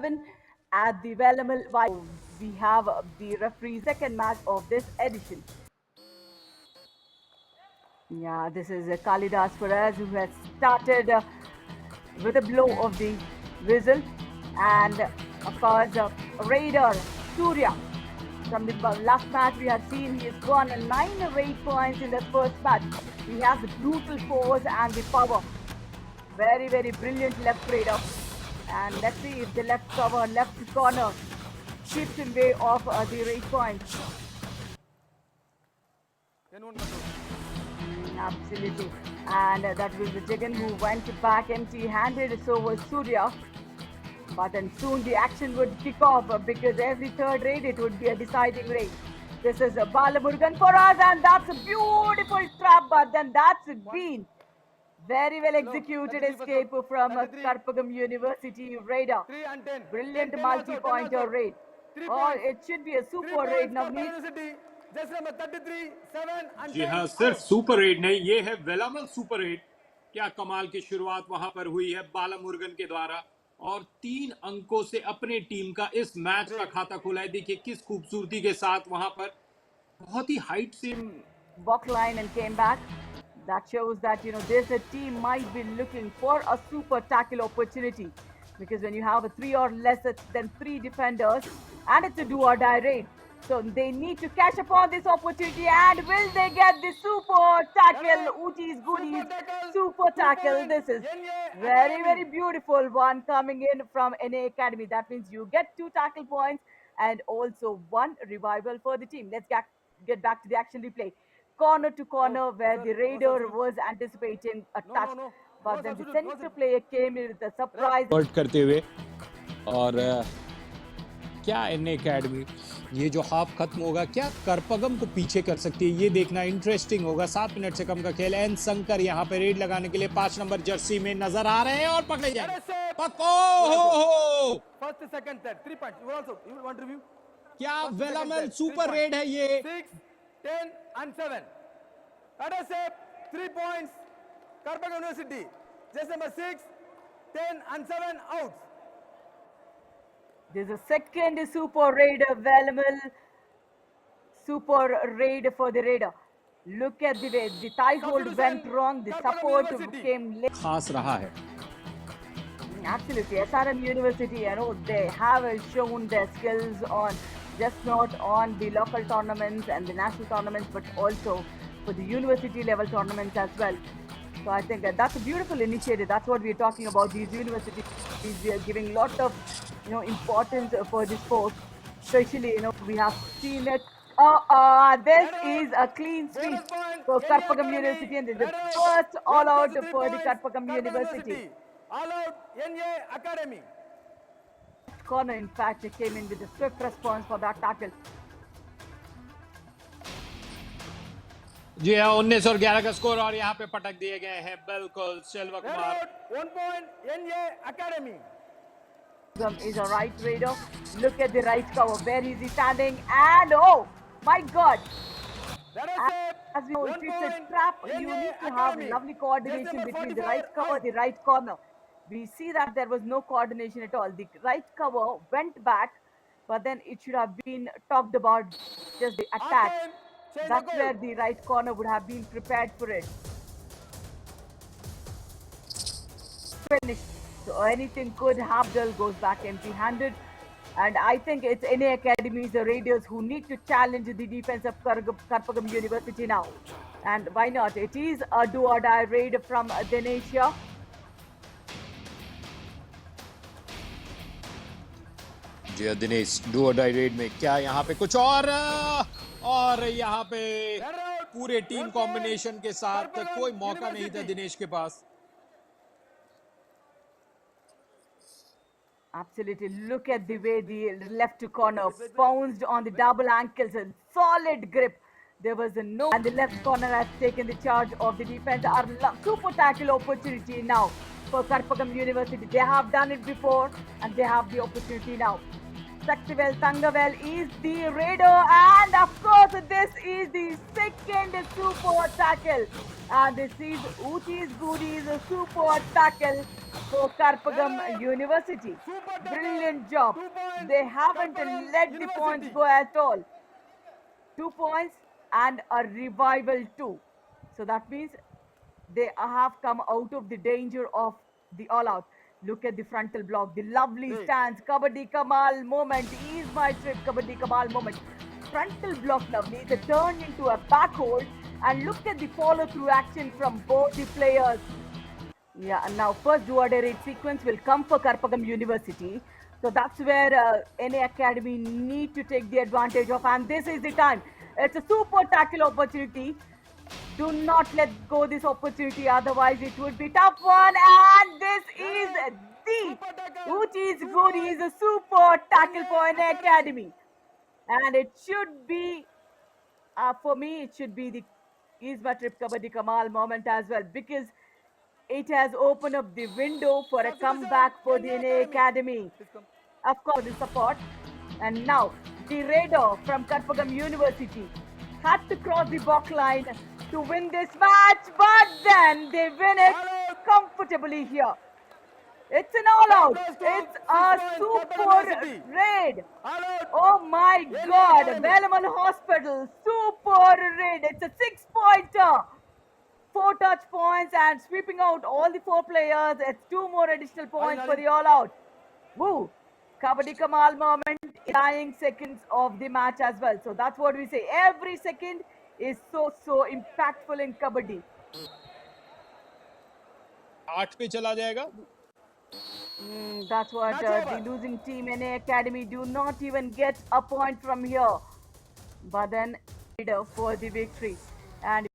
11 at the Vellamal Y. We have the referee's second match of this edition. Yeah, this is Kalidas Perez who has started with a blow of the whistle, and of course, Raider Surya. From the last match we have seen, he has won 9 or 8 points in the first match. He has the brutal force and the power. Very, very brilliant left raider. And let's see if the left cover, left corner keeps him way off the 8 points. Absolutely. And that was the Jagan who went back empty-handed, so was Surya. But then soon the action would kick off because every third raid it would be a deciding raid. This is a Balamurgan for us, and that's a beautiful trap, but then that's been very well executed escape from Karpagam University raider. Brilliant multi-pointer raid. Oh, it should be a super raid, Navneet. जी हाँ, सिर्फ super 8 नहीं, ये है वेलामल super 8। क्या कमाल की शुरुआत वहां पर हुई है बालामुरुगन के द्वारा, और 3 अंकों से अपने टीम का इस मैच का खाता खोला है। देखिए किस खूबसूरती के साथ वहां पर बहुत ही हाइट से walk line and came back. That shows that this team might be looking for a super tackle opportunity, because when you have a 3 or less than 3 defenders and it's a do or die raid, so they need to catch upon this opportunity. And will they get the super tackle? Uti's goodies, super tackle. This is very, very beautiful one coming in from NA Academy. That means you get 2 tackle points and also 1 revival for the team. Let's get back to the action replay. Corner to corner where the raider was anticipating a touch, but then the center player came in with a surprise. करते हुए, और क्या NA academy ये जो half खत्म होगा, क्या करपगम को पीछे कर सकती है, ये देखना इंटरेस्टिंग होगा। 7 मिनट से कम का खेल है। एन शंकर यहाँ पे रेड लगाने के लिए 5 नंबर जर्सी में नजर आ रहे हैं और पकड़े जाए। First second third 3 points. You also you want review? क्या वेलामल सुपर रेड है ये। 6 10 and 7 Adasep 3 points. Karpagam University just number 6 10 and 7 outs. There's a second super raider, Vellamal super raid for the raider. Look at the way the thigh hold went wrong, the support came late. खास रहा है। Absolutely, SRM University, they have shown their skills on just not on the local tournaments and the national tournaments, but also for the university level tournaments as well. So I think that's a beautiful initiative. That's what we're talking about. These universities, we are giving lot of importance for this sport. Especially, we have seen it. This is a clean sweep for Karpagam University, and this is the first all out for the Karpagam University. All out NA Academy. Corner, in fact, came in with a swift response for that tackle. जी हाँ, 19 और 11 का score, और यहाँ पे पटक दिए गए हैं बिल्कुल Selva Kumar. 1 point NA Academy. Is a right raider. Look at the right cover. Where is he standing? And oh my God! As we know, if it's a trap, you need to have lovely coordination between the right cover, the right corner. We see that there was no coordination at all. The right cover went back, but then it should have been talked about just the attack. That's where the right corner would have been prepared for it. Finish. So anything could happen. Goes back empty-handed. And I think it's NA Academy's Raiders who need to challenge the defense of Karpagam University now. And why not? It is a do-or-die raid from Dinesh. जी Dinesh, do or die raid में क्या यहाँ पे कुछ और यहाँ पे पूरे टीम कॉम्बिनेशन के साथ कोई मौका नहीं था दिनेश के पास। Absolutely. Look at the way the left corner pounced on the double ankles and solid grip. There was no, and the left corner has taken the charge of the defense. Our super tackle opportunity now for Karpagam University. They have done it before and they have the opportunity now. Saktivel Tangavel is the raider, and of course, this is the second super tackle. And this is Uti's Goodies super tackle for Karpagam University. Brilliant job. 2 points. They haven't Karpagam let the University. points go at all. 2 points and a revival too. So that means they have come out of the danger of the all out. Look at the frontal block, the lovely Great. stance, Kabaddi Kamal moment, ease my trip, Kabaddi Kamal moment. Frontal block lovely, they turn into a back hold, and look at the follow through action from both the players. Yeah, and now first duo raid sequence will come for Karpagam University. So that's where NA Academy need to take the advantage of, and this is the time. It's a super tackle opportunity. Do not let go this opportunity, otherwise it would be tough one. And this is the Uti's good. He is a super tackle for NA Academy, and it should be for me. It should be the Isma Trip Kabaddi Kamal moment as well, because it has opened up the window for a comeback for the NA Academy. Of course, the support. And now, the Raider from Karpagam University had to cross the box line to win this match, but then they win it comfortably here. It's an all-out. It's a super raid. Oh my God, Belaman Hospital, super raid. It's a 6-pointer. 4 touch points and sweeping out all the 4 players. It's 2 more additional points for the all-out. Woo! Kabaddi Kamal moment, dying seconds of the match as well. So that's what we say. Every second is so impactful in Kabaddi. 8 पे चला जाएगा. That's what the losing team NA Academy do not even get a point from here. But then for the victory. And